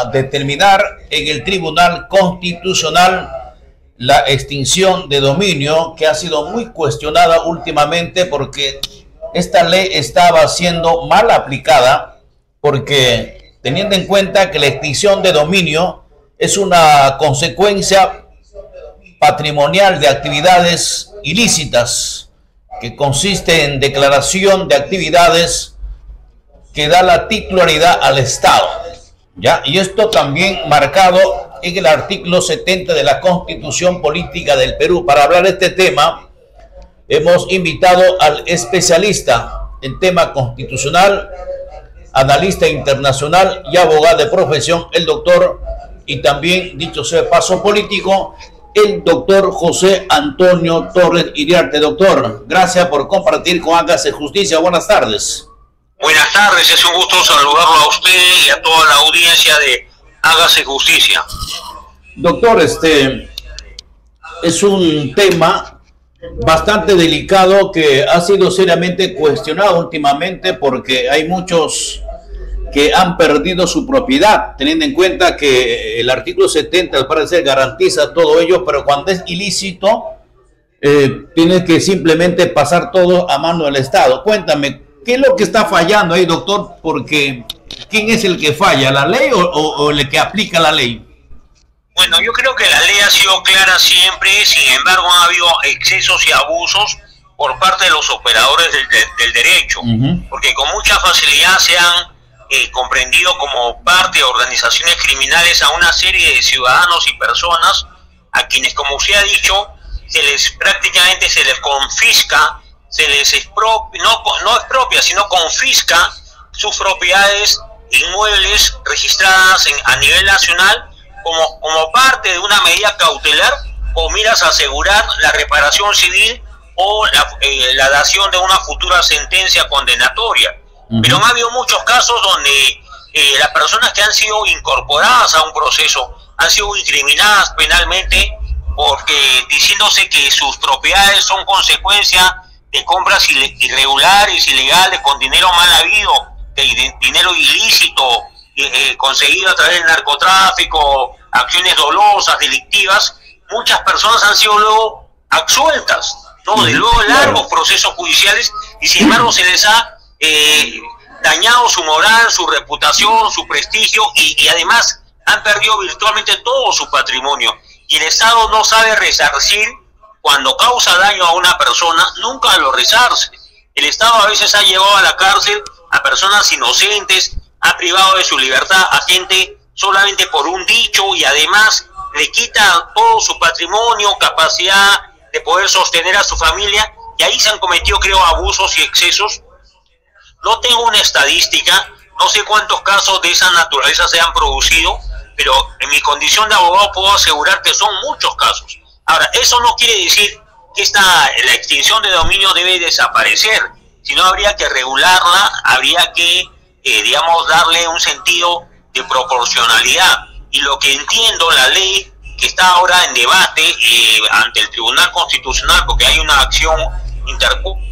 a determinar en el Tribunal Constitucional la extinción de dominio, que ha sido muy cuestionada últimamente porque esta ley estaba siendo mal aplicada, porque teniendo en cuenta que la extinción de dominio es una consecuencia patrimonial de actividades ilícitas, que consiste en declaración de actividades que da la titularidad al Estado, ¿ya? Y esto también marcado en el artículo 70 de la Constitución Política del Perú. Para hablar de este tema, hemos invitado al especialista en tema constitucional, analista internacional y abogado de profesión, el doctor, y también, dicho sea de paso, político, el doctor José Antonio Torres Iriarte. Doctor, gracias por compartir con Hágase Justicia. Buenas tardes. Buenas tardes, es un gusto saludarlo a usted y a toda la audiencia de Hágase Justicia. Doctor, es un tema bastante delicado que ha sido seriamente cuestionado últimamente, porque hay muchos que han perdido su propiedad, teniendo en cuenta que el artículo 70 al parecer garantiza todo ello, pero cuando es ilícito tiene que simplemente pasar todo a mano del Estado. Cuéntame, ¿qué es lo que está fallando ahí, doctor? Porque ¿quién es el que falla, la ley o el que aplica la ley? Bueno, yo creo que la ley ha sido clara siempre, sin embargo ha habido excesos y abusos por parte de los operadores del derecho, porque con mucha facilidad se han comprendido como parte de organizaciones criminales a una serie de ciudadanos y personas a quienes, como usted ha dicho, prácticamente se les confisca, se les no expropia, sino confisca sus propiedades inmuebles registradas a nivel nacional como parte de una medida cautelar con miras a asegurar la reparación civil o la dación de una futura sentencia condenatoria. Pero ha habido muchos casos donde las personas que han sido incorporadas a un proceso han sido incriminadas penalmente, porque diciéndose que sus propiedades son consecuencia de compras irregulares, ilegales, con dinero mal habido, dinero ilícito, conseguido a través del narcotráfico, acciones dolosas, delictivas. Muchas personas han sido luego absueltas, ¿no? De luego largos procesos judiciales, y sin embargo se les ha dañado su moral, su reputación, su prestigio, y además han perdido virtualmente todo su patrimonio. Y el Estado no sabe resarcir cuando causa daño a una persona, nunca lo resarce. El Estado a veces ha llevado a la cárcel a personas inocentes, ha privado de su libertad a gente solamente por un dicho, y además le quita todo su patrimonio, capacidad de poder sostener a su familia, y ahí se han cometido, creo, abusos y excesos. No tengo una estadística, no sé cuántos casos de esa naturaleza se han producido, pero en mi condición de abogado puedo asegurar que son muchos casos. Ahora, eso no quiere decir que la extinción de dominio debe desaparecer, sino habría que regularla, habría que, digamos, darle un sentido de proporcionalidad. Y lo que entiendo, la ley que está ahora en debate ante el Tribunal Constitucional, porque hay una acción interpública,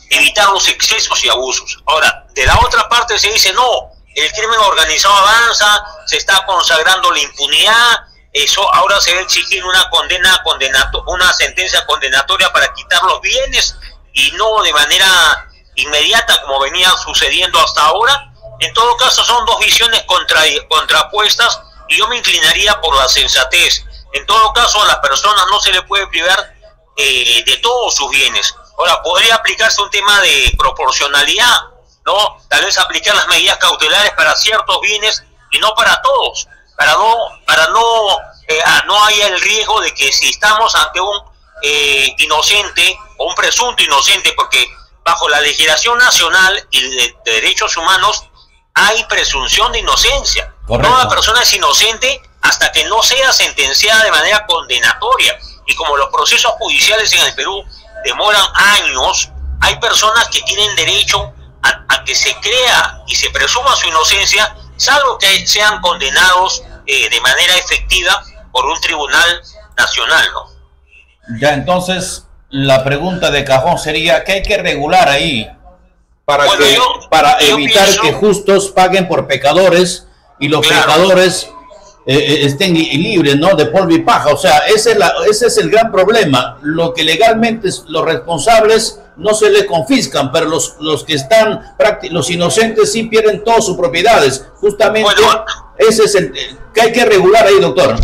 evitar los excesos y abusos. Ahora, de la otra parte se dice, no, el crimen organizado avanza, se está consagrando la impunidad, eso ahora se va a exigir una sentencia condenatoria para quitar los bienes, y no de manera inmediata como venía sucediendo hasta ahora. En todo caso son dos visiones contrapuestas, y yo me inclinaría por la sensatez. En todo caso a las personas no se les puede privar de todos sus bienes. Ahora, podría aplicarse un tema de proporcionalidad, ¿no? Tal vez aplicar las medidas cautelares para ciertos bienes y no para todos, para no haya el riesgo de que si estamos ante un inocente o un presunto inocente, porque bajo la legislación nacional y de derechos humanos hay presunción de inocencia. Correcto. Toda persona es inocente hasta que no sea sentenciada de manera condenatoria, y como los procesos judiciales en el Perú demoran años, hay personas que tienen derecho a que se crea y se presuma su inocencia, salvo que sean condenados de manera efectiva por un tribunal nacional, ¿no? Ya, entonces la pregunta de cajón sería, ¿qué hay que regular ahí? para evitar que justos paguen por pecadores y los pecadores estén libres, ¿no?, de polvo y paja. O sea, ese es el gran problema. Lo que legalmente los responsables no se les confiscan, pero los que están, los inocentes sí pierden todas sus propiedades. Justamente ese es el que hay que regular ahí, doctor.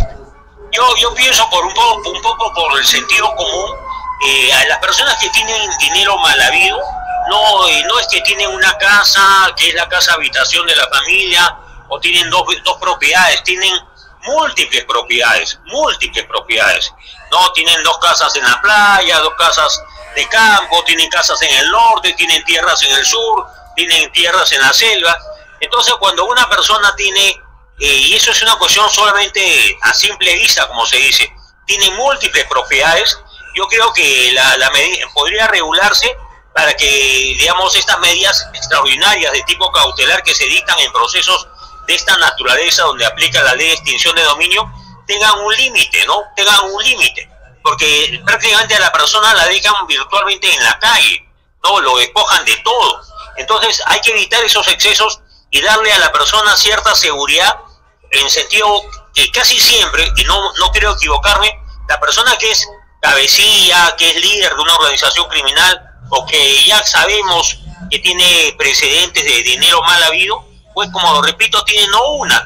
Yo pienso un poco por el sentido común. A las personas que tienen dinero mal habido, no es que tienen una casa, que es la casa habitación de la familia, o tienen dos propiedades, tienen múltiples propiedades, ¿no? Tienen 2 casas en la playa, 2 casas de campo, tienen casas en el norte, tienen tierras en el sur, tienen tierras en la selva. Entonces, cuando una persona tiene, y eso es una cuestión solamente a simple vista, como se dice, tiene múltiples propiedades, yo creo que la medida podría regularse para que, digamos, estas medidas extraordinarias de tipo cautelar que se dictan en procesos de esta naturaleza, donde aplica la ley de extinción de dominio, tengan un límite, ¿no? Porque prácticamente a la persona la dejan virtualmente en la calle, ¿no? Lo despojan de todo. Entonces hay que evitar esos excesos y darle a la persona cierta seguridad, en sentido que casi siempre, y no quiero equivocarme, la persona que es cabecilla, que es líder de una organización criminal, o que ya sabemos que tiene precedentes de dinero mal habido, pues, como repito, tiene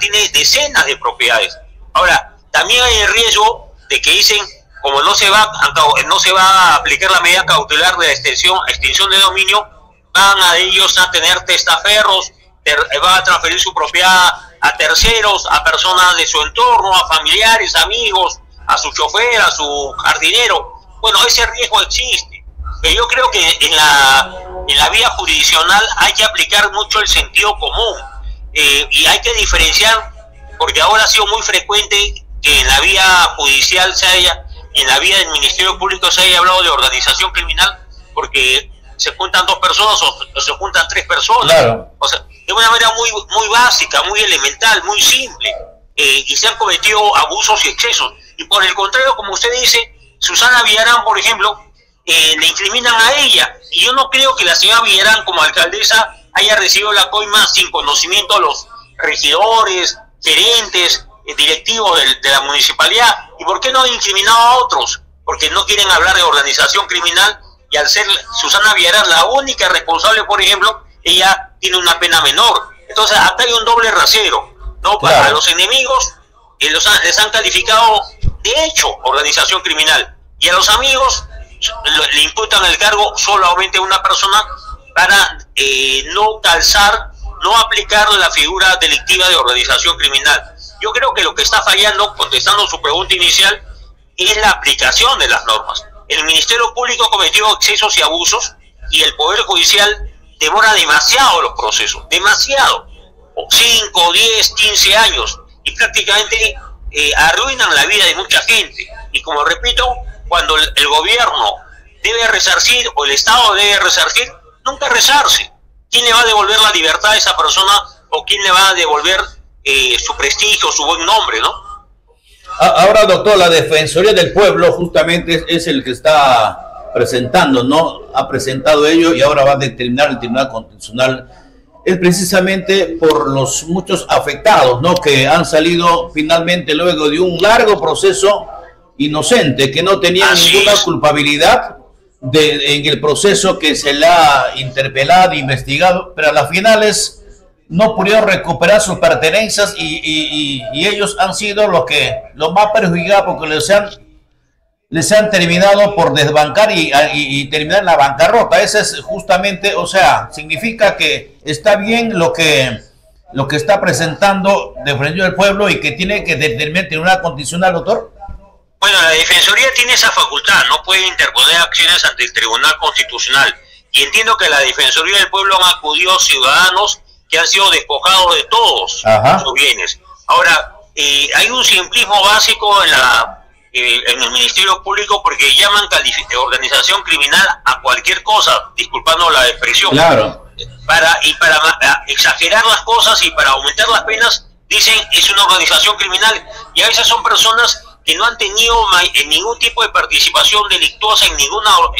tiene decenas de propiedades. Ahora, también hay el riesgo de que dicen, como no se va a aplicar la medida cautelar de extinción de dominio, van a ellos a tener testaferros, van a transferir su propiedad a terceros, a personas de su entorno, a familiares, amigos, a su chofer, a su jardinero. Bueno, ese riesgo existe. Pero yo creo que en la vía jurisdiccional hay que aplicar mucho el sentido común. Y hay que diferenciar, porque ahora ha sido muy frecuente que en la vía judicial en la vía del Ministerio Público se haya hablado de organización criminal, porque se juntan 2 personas o se juntan 3 personas. Claro. O sea, de una manera muy básica, muy elemental, muy simple, y se han cometido abusos y excesos. Y por el contrario, como usted dice, Susana Villarán, por ejemplo, le incriminan a ella, y yo no creo que la señora Villarán, como alcaldesa, haya recibido la coima sin conocimiento de los regidores, gerentes, directivos de la municipalidad. ¿Y por qué no han incriminado a otros? Porque no quieren hablar de organización criminal, y al ser Susana Villarán la única responsable, por ejemplo, ella tiene una pena menor. Entonces acá hay un doble rasero, ¿no? Claro. Para los enemigos les han calificado de hecho organización criminal, y a los amigos le imputan el cargo solamente a una persona para no aplicar la figura delictiva de organización criminal. Yo creo que lo que está fallando, contestando su pregunta inicial, es la aplicación de las normas. El Ministerio Público cometió excesos y abusos, y el Poder Judicial demora demasiado los procesos, demasiado, 5, 10, 15 años, y prácticamente arruinan la vida de mucha gente. Y como repito, cuando el gobierno debe resarcir, o el Estado debe resarcir, nunca resarce. ¿Quién le va a devolver la libertad a esa persona, o quién le va a devolver su prestigio, su buen nombre, ¿no? Ahora, doctor, la Defensoría del Pueblo justamente es el que está presentando, ¿no? Ha presentado ello, y ahora va a determinar el Tribunal Constitucional. Es precisamente por los muchos afectados, ¿no?, que han salido finalmente luego de un largo proceso inocente, que no tenían ninguna culpabilidad en el proceso que se le ha interpelado, investigado, pero a las finales no pudieron recuperar sus pertenencias, y ellos han sido los más perjudicados, porque les han terminado por desbancar y terminar en la bancarrota. Ese es justamente, o sea, significa que está bien lo que está presentando Defensoría del Pueblo, y que tiene que determinar el Tribunal Constitucional, doctor. Bueno, la Defensoría tiene esa facultad, no puede interponer acciones ante el Tribunal Constitucional, y entiendo que la Defensoría del Pueblo han acudido ciudadanos que han sido despojados de todos sus bienes. Ahora, hay un simplismo básico en el Ministerio Público, porque llaman organización criminal a cualquier cosa, disculpando la expresión. Claro. Para exagerar las cosas y para aumentar las penas, dicen es una organización criminal, y a veces son personas que no han tenido ningún tipo de participación delictuosa en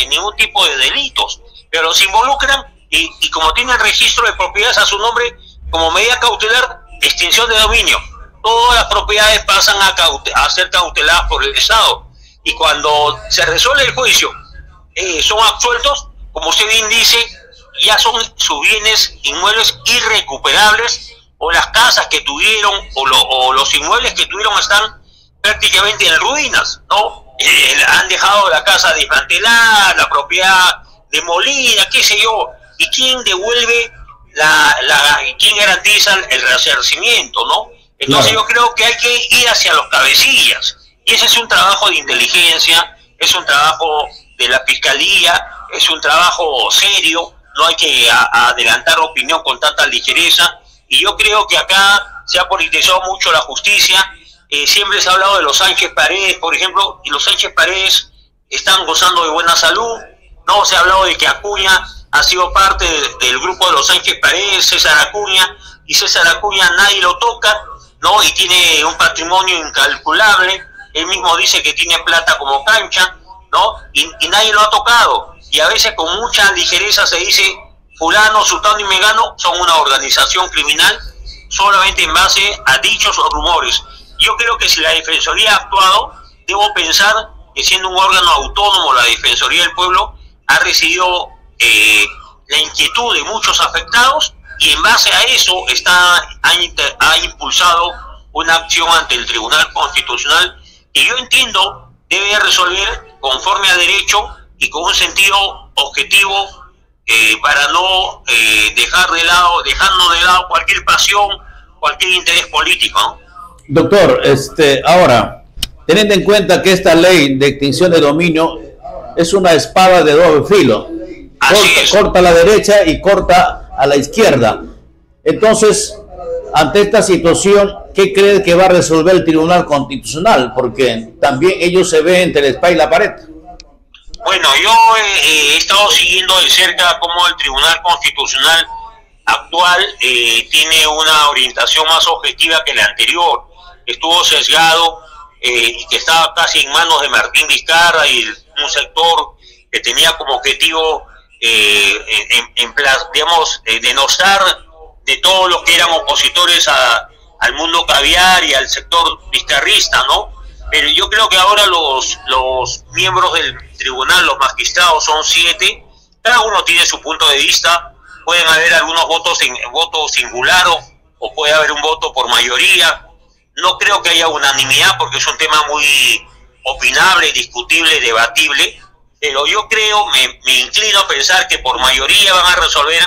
ningún tipo de delitos, pero se involucran y como tienen registro de propiedades a su nombre, como medida cautelar, extinción de dominio. Todas las propiedades pasan a ser cauteladas por el Estado. Y cuando se resuelve el juicio, son absueltos, como usted bien dice, ya son sus bienes inmuebles irrecuperables, o las casas que tuvieron, o los inmuebles que tuvieron están prácticamente en ruinas, ¿no? Han dejado la casa desmantelada, la propiedad demolida, qué sé yo. ¿Y quién devuelve quién garantiza el resarcimiento, no? Entonces yo creo que hay que ir hacia los cabecillas. Y ese es un trabajo de inteligencia, es un trabajo de la fiscalía, es un trabajo serio, no hay que adelantar opinión con tanta ligereza. Y yo creo que acá se ha politizado mucho la justicia. Siempre se ha hablado de los Sánchez Paredes, por ejemplo, y los Sánchez Paredes están gozando de buena salud. No se ha hablado de que Acuña ha sido parte del grupo de los Sánchez Paredes, César Acuña, y César Acuña nadie lo toca, ¿no? Y tiene un patrimonio incalculable. Él mismo dice que tiene plata como cancha, ¿no? Y nadie lo ha tocado. Y a veces con mucha ligereza se dice, fulano, sultano y megano son una organización criminal solamente en base a dichos o rumores. Yo creo que si la Defensoría ha actuado, debo pensar que siendo un órgano autónomo, la Defensoría del Pueblo ha recibido la inquietud de muchos afectados, y en base a eso ha impulsado una acción ante el Tribunal Constitucional que yo entiendo debe resolver conforme a derecho y con un sentido objetivo, para no dejando de lado cualquier pasión, cualquier interés político, ¿no? Doctor, ahora, teniendo en cuenta que esta ley de extinción de dominio es una espada de doble filo, corta a la derecha y corta a la izquierda. Entonces, ante esta situación, ¿qué cree que va a resolver el Tribunal Constitucional? Porque también ellos se ven entre la espada y la pared. Bueno, yo he estado siguiendo de cerca cómo el Tribunal Constitucional actual tiene una orientación más objetiva que la anterior. Estuvo sesgado, que estaba casi en manos de Martín Vizcarra y un sector que tenía como objetivo denostar de todos los que eran opositores al mundo caviar y al sector vizcarrista, ¿no? Pero yo creo que ahora los miembros del tribunal, los magistrados, son 7, cada uno tiene su punto de vista. Pueden haber algunos votos singular o puede haber un voto por mayoría. No creo que haya unanimidad porque es un tema muy opinable, discutible, debatible, pero yo creo, me inclino a pensar que por mayoría van a resolver,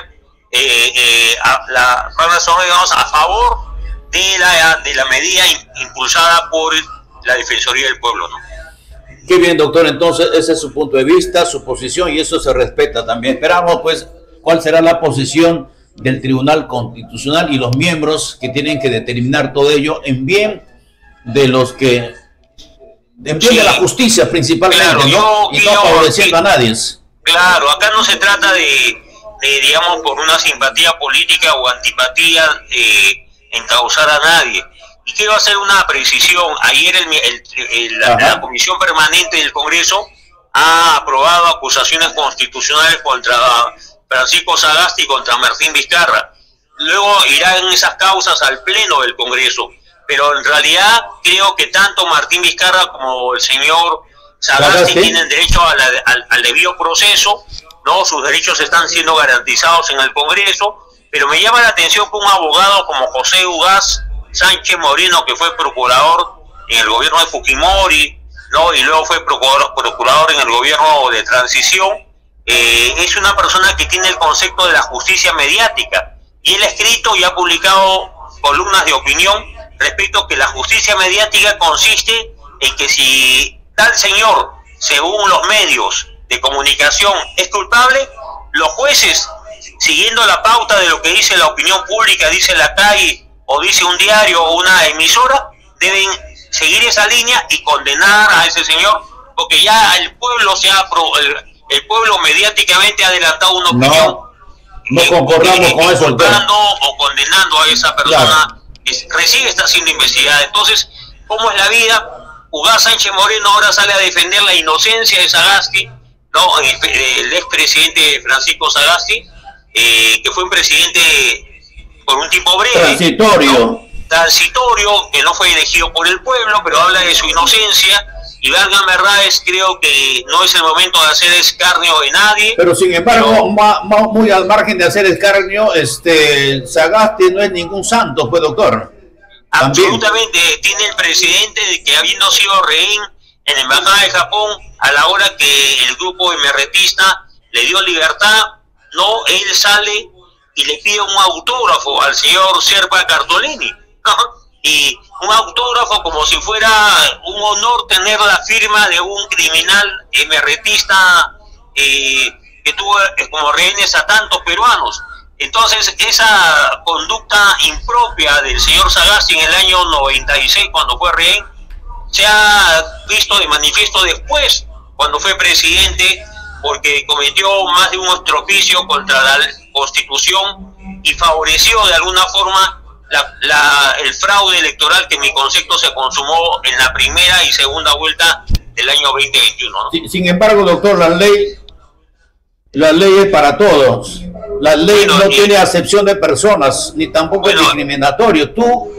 a favor de la medida impulsada por la Defensoría del Pueblo, ¿no? Qué bien, doctor, entonces ese es su punto de vista, su posición, y eso se respeta también. Esperamos, pues, cuál será la posición del Tribunal Constitucional y los miembros que tienen que determinar todo ello en bien de los que, en bien de la justicia principalmente, claro, ¿no? Y no favoreciendo a nadie. Claro, acá no se trata de digamos, por una simpatía política o antipatía, encauzar a nadie. Y quiero hacer una precisión. Ayer la Comisión Permanente del Congreso ha aprobado acusaciones constitucionales contra Francisco Sagasti y contra Martín Vizcarra. Luego irán esas causas al Pleno del Congreso. Pero en realidad creo que tanto Martín Vizcarra como el señor Sagasti tienen derecho al debido proceso, ¿no? Sus derechos están siendo garantizados en el Congreso, pero me llama la atención que un abogado como José Ugaz Sánchez Moreno, que fue procurador en el gobierno de Fujimori, ¿no? Y luego fue procurador en el gobierno de transición, es una persona que tiene el concepto de la justicia mediática, y él ha escrito y ha publicado columnas de opinión respecto a que la justicia mediática consiste en que si tal señor, según los medios de comunicación, es culpable, los jueces, siguiendo la pauta de lo que dice la opinión pública, dice la calle, o dice un diario o una emisora, deben seguir esa línea y condenar a ese señor, porque ya el pueblo el pueblo mediáticamente ha adelantado una opinión. No concordamos con eso. O condenando a esa persona, claro, que recién está siendo investigada. Entonces, ¿cómo es la vida? Ugaz Sánchez Moreno ahora sale a defender la inocencia de Sagasti, ¿no? El expresidente Francisco Sagasti, que fue un presidente por un tiempo breve. Transitorio. ¿no? Transitorio, que no fue elegido por el pueblo, pero habla de su inocencia. Y valgan verdades, creo que no es el momento de hacer escarnio de nadie. Pero sin embargo, muy al margen de hacer escarnio, Sagasti no es ningún santo, pues, doctor. Absolutamente. Tiene el presidente de que, habiendo sido rehén en la embajada de Japón, a la hora que el grupo emerretista le dio libertad, no, él sale y le pide un autógrafo al señor Serpa Cartolini, ¿no? Y un autógrafo como si fuera un honor tener la firma de un criminal emerretista que tuvo como rehenes a tantos peruanos. Entonces, esa conducta impropia del señor Sagasti en el año 96, cuando fue rehén, se ha visto de manifiesto después, cuando fue presidente, porque cometió más de un estropicio contra la Constitución y favoreció de alguna forma el fraude electoral que en mi concepto se consumó en la primera y segunda vuelta del año 2021, ¿no? Sin embargo, doctor, la ley es para todos. La ley no tiene acepción de personas, ni tampoco es discriminatorio. Tú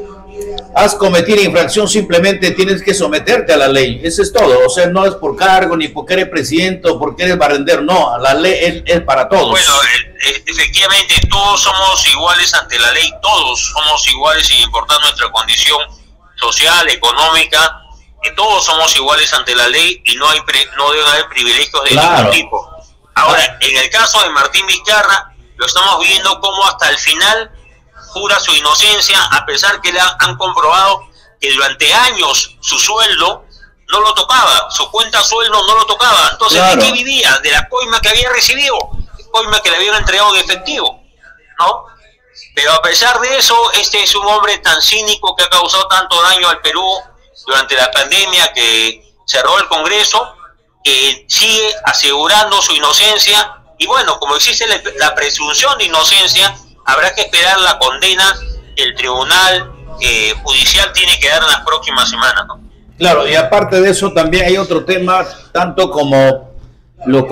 has cometido infracción, simplemente tienes que someterte a la ley. Eso es todo. O sea, no es por cargo, ni porque eres presidente o porque eres barrendero. No, la ley es para todos. Bueno, efectivamente, todos somos iguales ante la ley. Todos somos iguales sin importar nuestra condición social, económica. Todos somos iguales ante la ley y no deben haber privilegios de ningún tipo. Ahora, en el caso de Martín Vizcarra, lo estamos viendo como hasta el final jura su inocencia, a pesar que le han comprobado que durante años su sueldo no lo tocaba, su cuenta sueldo no lo tocaba. Entonces, ¿de qué vivía? De la coima que había recibido, coima que le habían entregado de efectivo, ¿no? Pero a pesar de eso, este es un hombre tan cínico que ha causado tanto daño al Perú durante la pandemia, que cerró el Congreso, que sigue asegurando su inocencia. Y bueno, como existe la presunción de inocencia, habrá que esperar la condena que el tribunal judicial tiene que dar en las próximas semanas, ¿no? Claro, y aparte de eso también hay otro tema, tanto como el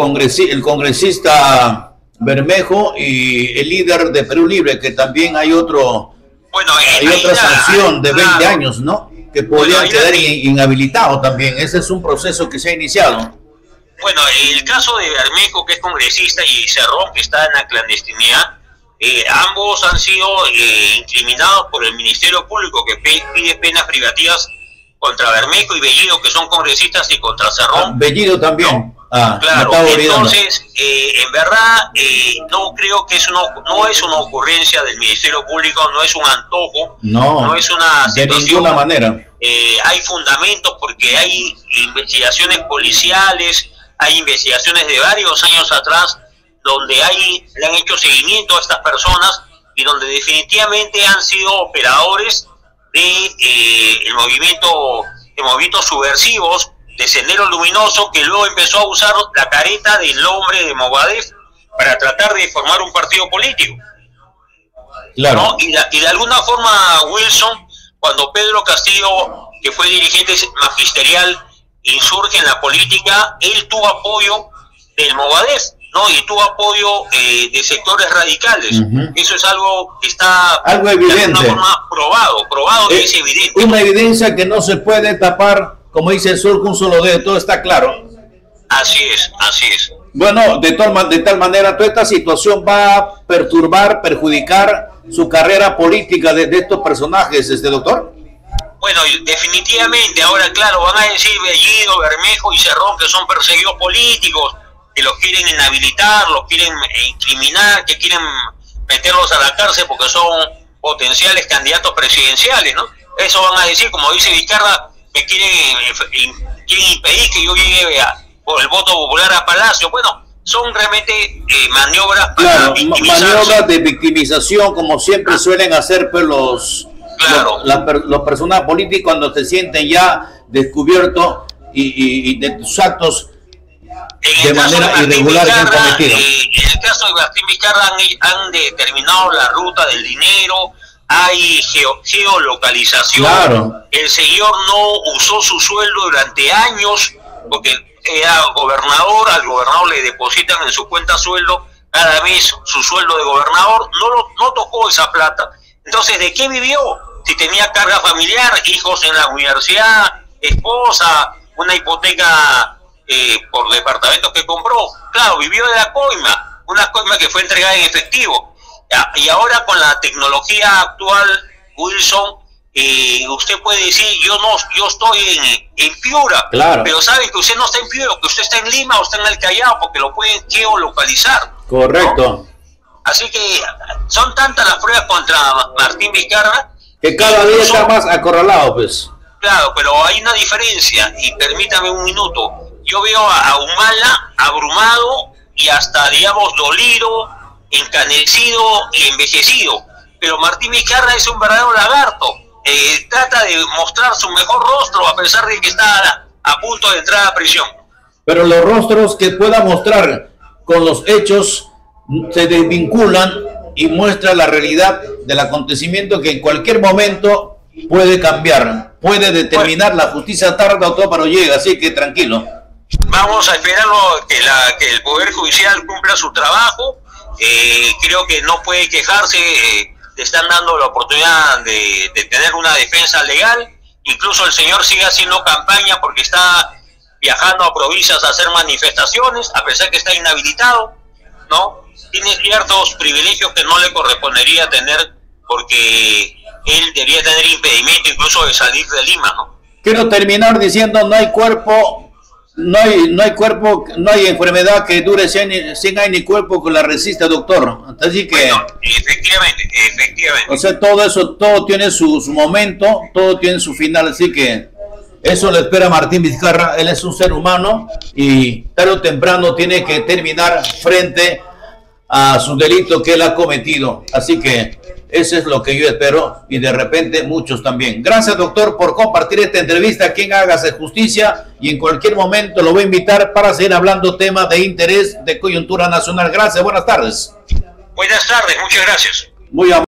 congresista Bermejo y el líder de Perú Libre, que también hay otra sanción de 20 años, ¿no? Que podrían quedar inhabilitados también. Ese es un proceso que se ha iniciado. Bueno, el caso de Bermejo, que es congresista, y Cerrón, que está en la clandestinidad, ambos han sido incriminados por el Ministerio Público, que pide penas privativas contra Bermejo, y Bellido, que son congresistas, y contra Cerrón. Bellido también. ¿No? Claro, entonces, en verdad, no creo que no es una ocurrencia del Ministerio Público, no es un antojo, no es una situación, de ninguna manera. Hay fundamentos, porque hay investigaciones policiales, hay investigaciones de varios años atrás, donde le han hecho seguimiento a estas personas y donde definitivamente han sido operadores de movimientos subversivos de Sendero Luminoso, que luego empezó a usar la careta del hombre de Movadef para tratar de formar un partido político. Claro. ¿No? Y de alguna forma, Wilson, cuando Pedro Castillo, que fue dirigente magisterial, insurge en la política, él tuvo apoyo del Movadef, ¿no? Y tuvo apoyo de sectores radicales. Eso es algo que está evidente, de alguna forma probado que es evidente. Una evidencia que no se puede tapar, como dice el sur, con un solo dedo, todo está claro. Así es. Bueno, de tal manera, toda esta situación va a perjudicar su carrera política de estos personajes, doctor. Bueno, definitivamente. Ahora, claro, van a decir Bellido, Bermejo y Cerrón, que son perseguidos políticos, que los quieren inhabilitar, los quieren incriminar, que quieren meterlos a la cárcel porque son potenciales candidatos presidenciales, ¿no? Eso van a decir, como dice Vizcarra, que quieren impedir que yo llegue por el voto popular a Palacio. Bueno, son realmente maniobras para maniobras de victimización, como siempre suelen hacer pues, los personajes políticos cuando se sienten ya descubiertos y de sus actos de manera irregular que han cometido. En el caso de Martín Vizcarra han determinado la ruta del dinero, hay geolocalización. Claro. El señor no usó su sueldo durante años porque era gobernador, al gobernador le depositan en su cuenta sueldo cada mes su sueldo de gobernador, no tocó esa plata. Entonces, ¿de qué vivió? Si tenía carga familiar, hijos en la universidad, esposa, una hipoteca por departamentos que compró. Claro, vivió de la coima, una coima que fue entregada en efectivo. Y ahora con la tecnología actual, Wilson, usted puede decir, yo estoy en Piura, claro, pero sabe que usted no está en Piura, que usted está en Lima o está en el Callao, porque lo pueden geolocalizar. Correcto. ¿No? Así que son tantas las pruebas contra Martín Vizcarra que cada día está más acorralado, pues. Claro, pero hay una diferencia, y permítame un minuto. Yo veo a Humala abrumado y hasta, digamos, dolido, encanecido y envejecido. Pero Martín Vizcarra es un verdadero lagarto. Trata de mostrar su mejor rostro a pesar de que está a punto de entrar a prisión. Pero los rostros que pueda mostrar con los hechos se desvinculan y muestra la realidad del acontecimiento que en cualquier momento puede cambiar, puede determinar la justicia tarde o temprano llega, así que tranquilo. Vamos a esperarlo que el Poder Judicial cumpla su trabajo. Creo que no puede quejarse, le están dando la oportunidad de tener una defensa legal. Incluso el señor sigue haciendo campaña porque está viajando a provincias a hacer manifestaciones, a pesar que está inhabilitado, ¿no? Tiene ciertos privilegios que no le correspondería tener porque él debería tener impedimento incluso de salir de Lima, ¿no? Quiero terminar diciendo, no hay cuerpo, no hay enfermedad que dure 100 años ni cuerpo que la resista, doctor. Así que... Bueno, efectivamente. O sea, todo eso, todo tiene su momento, todo tiene su final, así que eso le espera a Martín Vizcarra. Él es un ser humano y tarde o temprano tiene que terminar frente a su delito que él ha cometido. Así que eso es lo que yo espero y de repente muchos también. Gracias, doctor, por compartir esta entrevista aquí en Hágase Justicia, y en cualquier momento lo voy a invitar para seguir hablando temas de interés de coyuntura nacional. Gracias, buenas tardes. Buenas tardes, muchas gracias. Muy amable.